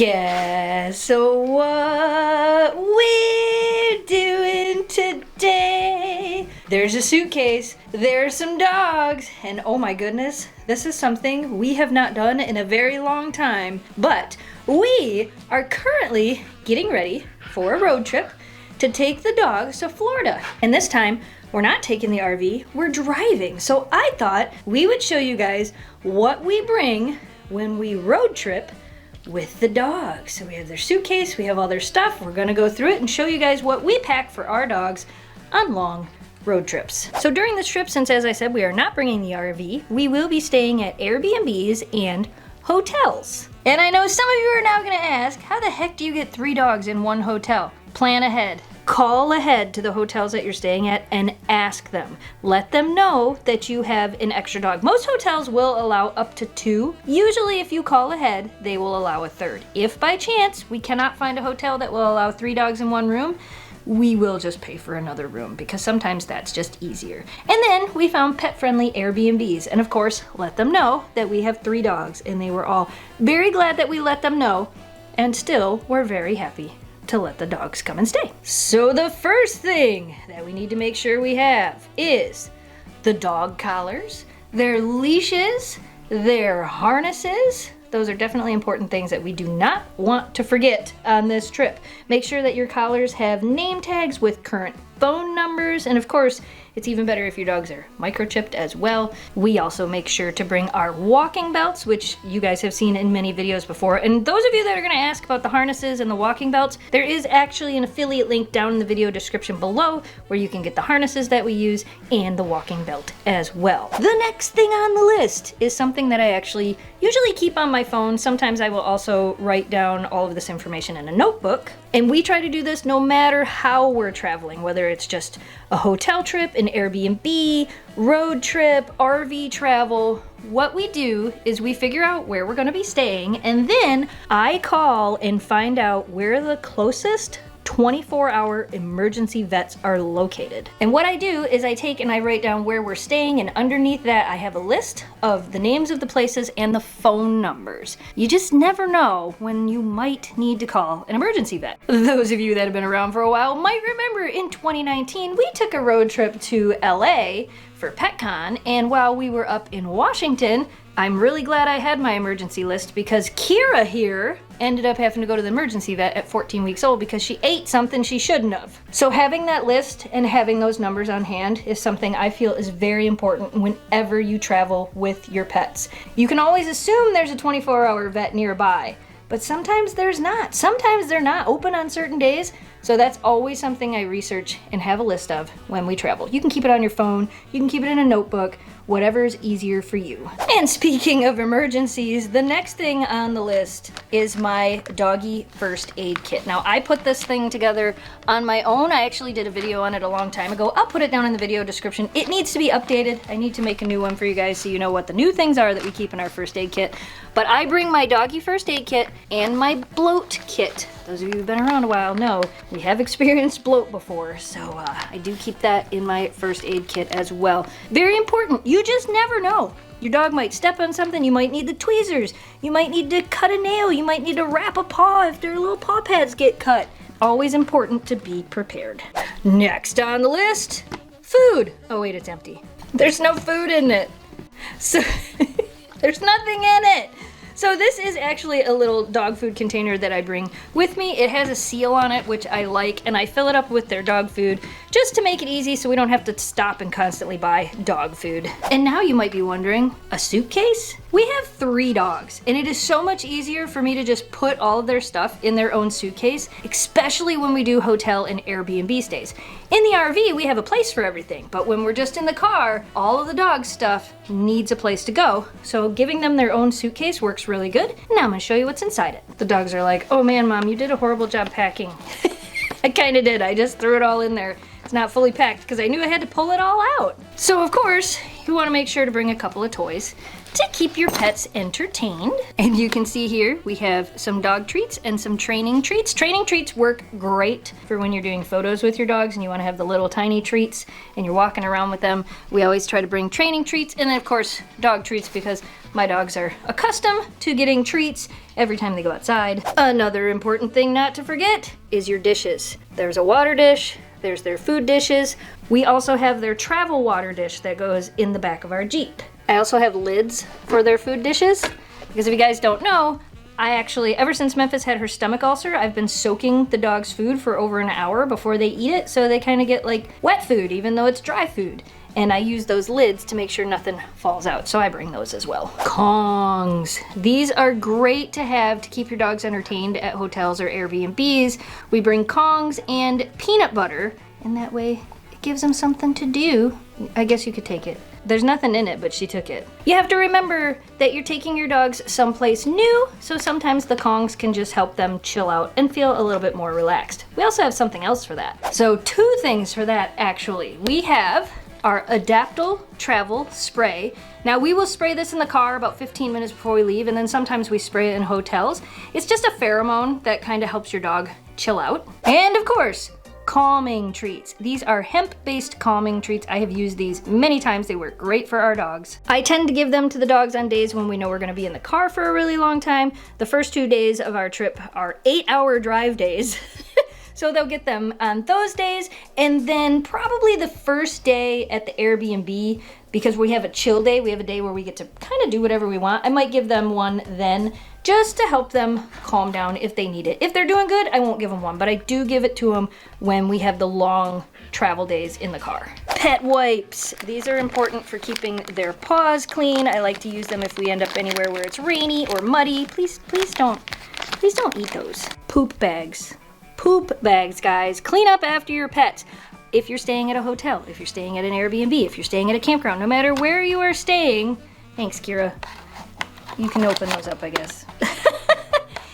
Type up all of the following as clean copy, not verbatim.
Guess what we're doing today? There's a suitcase, there's some dogs, and oh my goodness, this is something we have not done in a very long time. But we are currently getting ready for a road trip to take the dogs to Florida. And this time, we're not taking the RV, we're driving. So I thought we would show you guys what we bring when we road trip with the dogs. So we have their suitcase, we have all their stuff. We're gonna go through it and show you guys what we pack for our dogs on long road trips. So during this trip, since as I said, we are not bringing the RV, we will be staying at Airbnbs and hotels. And I know some of you are now gonna ask, how the heck do you get 3 dogs in one hotel? Plan ahead. Call ahead to the hotels that you're staying at and ask them. Let them know that you have an extra dog. Most hotels will allow up to 2. Usually if you call ahead, they will allow a 3rd. If by chance we cannot find a hotel that will allow 3 dogs in one room, we will just pay for another room because sometimes that's just easier. And then we found pet-friendly Airbnbs, and of course, let them know that we have 3 dogs, and they were all very glad that we let them know, and still we're very happy to let the dogs come and stay. So the first thing that we need to make sure we have is the dog collars, their leashes, their harnesses. Those are definitely important things that we do not want to forget on this trip. Make sure that your collars have name tags with current phone numbers, and of course, it's even better if your dogs are microchipped as well. We also make sure to bring our walking belts, which you guys have seen in many videos before. And those of you that are gonna ask about the harnesses and the walking belts, there is actually an affiliate link down in the video description below where you can get the harnesses that we use and the walking belt as well. The next thing on the list is something that I actually usually keep on my phone. Sometimes I will also write down all of this information in a notebook. And we try to do this no matter how we're traveling, whether it's just a hotel trip, an Airbnb, road trip, RV travel. What we do is we figure out where we're gonna be staying, and then I call and find out where the closest 24-hour emergency vets are located. And what I do is I take and I write down where we're staying, and underneath that I have a list of the names of the places and the phone numbers. You just never know when you might need to call an emergency vet. Those of you that have been around for a while might remember in 2019 we took a road trip to LA for PetCon, and while we were up in Washington, I'm really glad I had my emergency list because Kira here ended up having to go to the emergency vet at 14 weeks old because she ate something she shouldn't have. So having that list and having those numbers on hand is something I feel is very important whenever you travel with your pets. You can always assume there's a 24-hour vet nearby, but sometimes there's not. Sometimes they're not open on certain days. So that's always something I research and have a list of when we travel. You can keep it on your phone, you can keep it in a notebook, whatever is easier for you. And speaking of emergencies, the next thing on the list is my doggy first aid kit. Now I put this thing together on my own. I actually did a video on it a long time ago. I'll put it down in the video description. It needs to be updated. I need to make a new one for you guys so you know what the new things are that we keep in our first aid kit. But I bring my doggy first aid kit and my bloat kit. Those of you who've been around a while know we have experienced bloat before, so I do keep that in my first aid kit as well. Very important, you just never know. Your dog might step on something, you might need the tweezers, you might need to cut a nail, you might need to wrap a paw if their little paw pads get cut. Always important to be prepared. Next on the list, food. Oh wait, it's empty. There's no food in it. So there's nothing in it. So this is actually a little dog food container that I bring with me. It has a seal on it, which I like, and I fill it up with their dog food just to make it easy so we don't have to stop and constantly buy dog food. And now you might be wondering, a suitcase? We have 3 dogs, and it is so much easier for me to just put all of their stuff in their own suitcase, especially when we do hotel and Airbnb stays. In the RV, we have a place for everything, but when we're just in the car, all of the dog stuff needs a place to go. So giving them their own suitcase works really good. Now I'm gonna show you what's inside it. The dogs are like, oh man, Mom, you did a horrible job packing. I kinda did, I just threw it all in there. It's not fully packed because I knew I had to pull it all out. So of course, you wanna make sure to bring a couple of toys. to keep your pets entertained. And you can see here we have some dog treats and some training treats. Training treats work great for when you're doing photos with your dogs and you want to have the little tiny treats and you're walking around with them. We always try to bring training treats and then of course dog treats because my dogs are accustomed to getting treats every time they go outside. Another important thing not to forget is your dishes. There's a water dish, there's their food dishes. We also have their travel water dish that goes in the back of our Jeep. I also have lids for their food dishes because if you guys don't know, I actually, ever since Memphis had her stomach ulcer, I've been soaking the dog's food for over an hour before they eat it so they kind of get like wet food even though it's dry food. And I use those lids to make sure nothing falls out, so I bring those as well. Kongs. These are great to have to keep your dogs entertained at hotels or Airbnbs. We bring Kongs and peanut butter, and that way it gives them something to do. I guess you could take it. There's nothing in it, but she took it. You have to remember that you're taking your dogs someplace new, so sometimes the Kongs can just help them chill out and feel a little bit more relaxed. We also have something else for that. So 2 things for that, actually. We have our Adaptal Travel Spray. Now we will spray this in the car about 15 minutes before we leave, and then sometimes we spray it in hotels. It's just a pheromone that kind of helps your dog chill out. And of course, calming treats. These are hemp-based calming treats. I have used these many times. They work great for our dogs. I tend to give them to the dogs on days when we know we're gonna be in the car for a really long time. The first 2 days of our trip are 8-hour drive days. So they'll get them on those days, and then probably the first day at the Airbnb, because we have a chill day, we have a day where we get to kind of do whatever we want. I might give them one then, just to help them calm down if they need it. If they're doing good, I won't give them one, but I do give it to them when we have the long travel days in the car. Pet wipes. These are important for keeping their paws clean. I like to use them if we end up anywhere where it's rainy or muddy. Please don't eat those. Poop bags. Poop bags, guys. Clean up after your pets. If you're staying at a hotel, if you're staying at an Airbnb, if you're staying at a campground, no matter where you are staying. Thanks, Kira. You can open those up, I guess.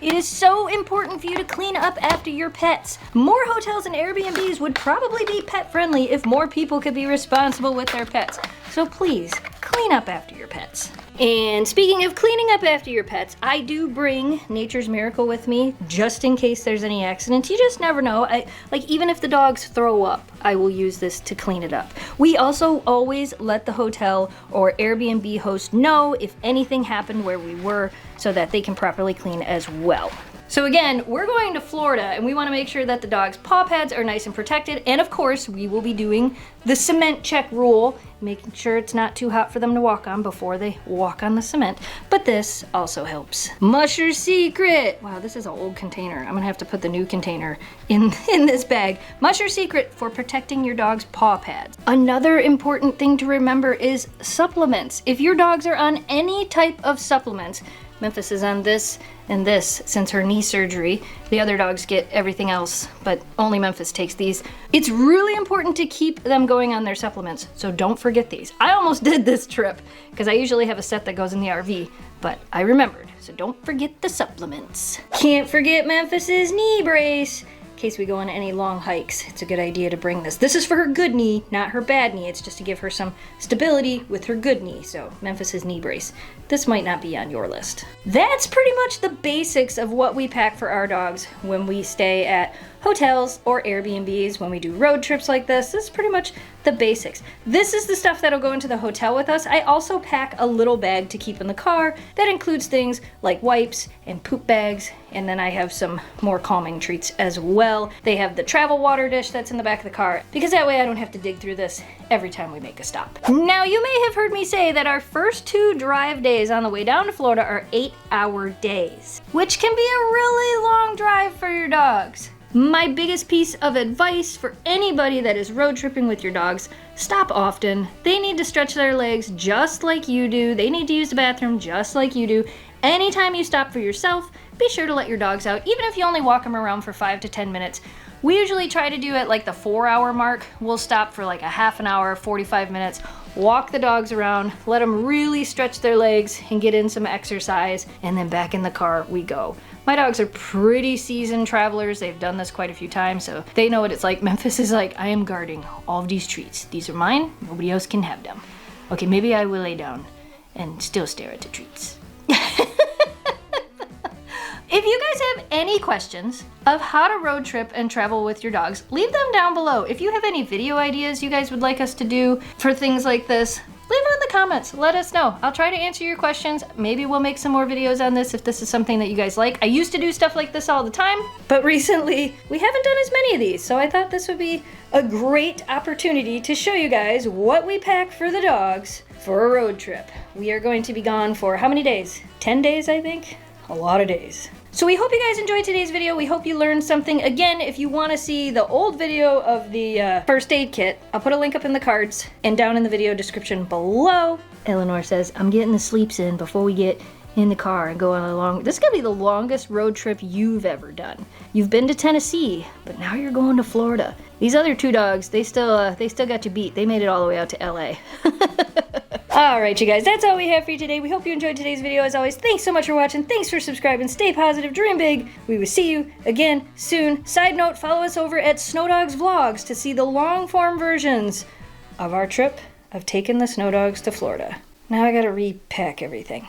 It is so important for you to clean up after your pets. More hotels and Airbnbs would probably be pet friendly if more people could be responsible with their pets. So please, clean up after your pets. And speaking of cleaning up after your pets, I do bring Nature's Miracle with me just in case there's any accidents. You just never know. Like even if the dogs throw up, I will use this to clean it up. We also always let the hotel or Airbnb host know if anything happened where we were so that they can properly clean as well. So again, we're going to Florida and we want to make sure that the dog's paw pads are nice and protected. And of course, we will be doing the cement check rule, making sure it's not too hot for them to walk on before they walk on the cement. But this also helps. Musher Secret. Wow, this is an old container. I'm gonna have to put the new container in this bag. Musher Secret for protecting your dog's paw pads. Another important thing to remember is supplements. If your dogs are on any type of supplements, Memphis is on this and this since her knee surgery. The other dogs get everything else, but only Memphis takes these. It's really important to keep them going on their supplements, so don't forget these. I almost did this trip because I usually have a set that goes in the RV, but I remembered, so don't forget the supplements. Can't forget Memphis's knee brace. In case we go on any long hikes, it's a good idea to bring this. This is for her good knee, not her bad knee. It's just to give her some stability with her good knee. So Memphis's knee brace. This might not be on your list. That's pretty much the basics of what we pack for our dogs when we stay at hotels or Airbnbs, when we do road trips like this. This is pretty much the basics. This is the stuff that'll go into the hotel with us. I also pack a little bag to keep in the car that includes things like wipes and poop bags, and then I have some more calming treats as well. They have the travel water dish that's in the back of the car, because that way I don't have to dig through this every time we make a stop. Now, you may have heard me say that our first 2 drive days on the way down to Florida are 8-hour days, which can be a really long drive for your dogs. My biggest piece of advice for anybody that is road tripping with your dogs, stop often. They need to stretch their legs just like you do. They need to use the bathroom just like you do. Anytime you stop for yourself, be sure to let your dogs out, even if you only walk them around for 5 to 10 minutes. We usually try to do at like the 4-hour mark. We'll stop for like a half an hour, 45 minutes, walk the dogs around, let them really stretch their legs and get in some exercise, and then back in the car we go. My dogs are pretty seasoned travelers. They've done this quite a few times, so they know what it's like. Memphis is like, I am guarding all of these treats. These are mine. Nobody else can have them. Okay, maybe I will lay down and still stare at the treats. If you guys have any questions of how to road trip and travel with your dogs, leave them down below. If you have any video ideas you guys would like us to do for things like this, leave them in the comments. Let us know. I'll try to answer your questions. Maybe we'll make some more videos on this if this is something that you guys like. I used to do stuff like this all the time, but recently we haven't done as many of these, so I thought this would be a great opportunity to show you guys what we pack for the dogs for a road trip. We are going to be gone for how many days? 10 days, I think? A lot of days. So we hope you guys enjoyed today's video. We hope you learned something. Again, if you want to see the old video of the first aid kit, I'll put a link up in the cards and down in the video description below. Eleanor says, I'm getting the sleeps in before we get in the car and go on a long... This is going to be the longest road trip you've ever done. You've been to Tennessee, but now you're going to Florida. These other two dogs, they still got you beat. They made it all the way out to LA. Alright, you guys, that's all we have for you today. We hope you enjoyed today's video. As always, thanks so much for watching. Thanks for subscribing. Stay positive, dream big. We will see you again soon. Side note, follow us over at SnowDogs Vlogs to see the long-form versions of our trip of taking the Snow Dogs to Florida. Now I gotta repack everything.